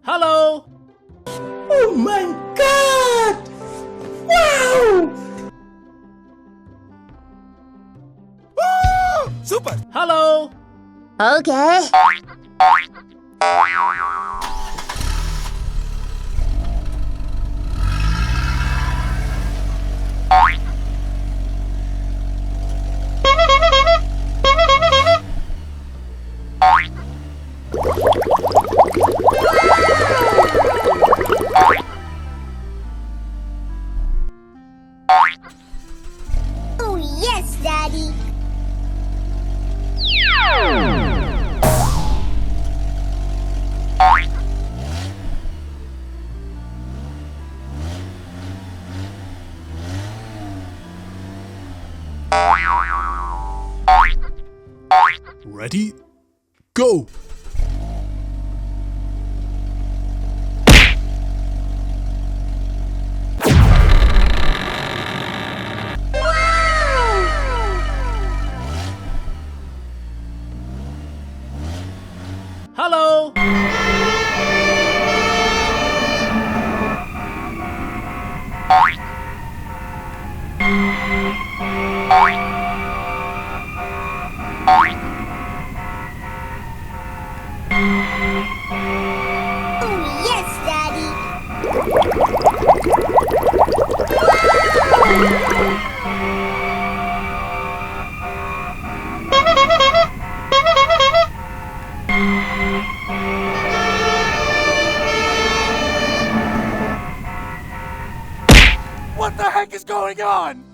Hello! Oh my god! Wow! Super! Hello! Okay. Oh, yes, Daddy. Ready? Go! Hello! Oh, yes, Daddy. What the heck is going on?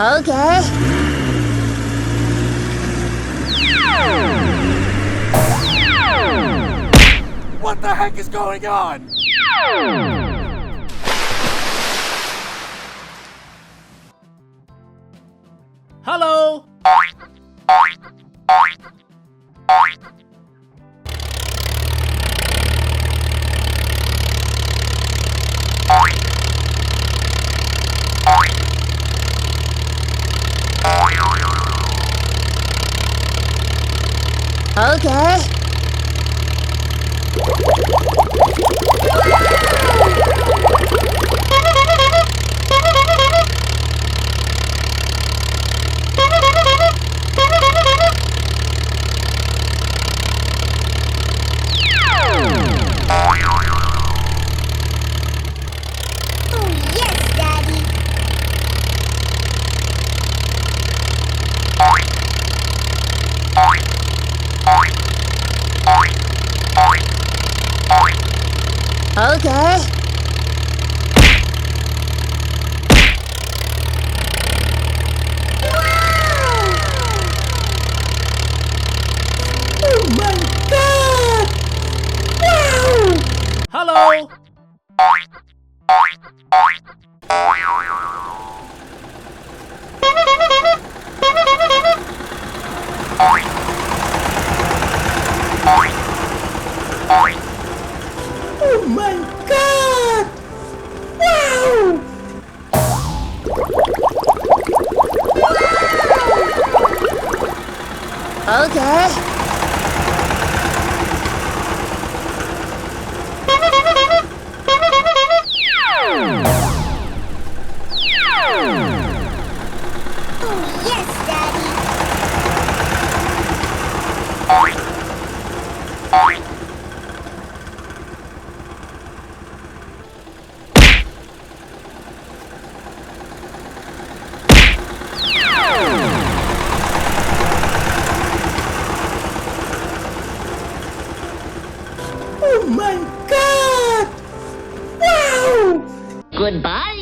Okay. What the heck is going on? Hello! Okay. Oh, yes, Daddy. Okay. Oh my god! Wow! Hello! Oh my god! Wow! Okay. Oh, yes, Daddy. Oh my god! Wow! Goodbye.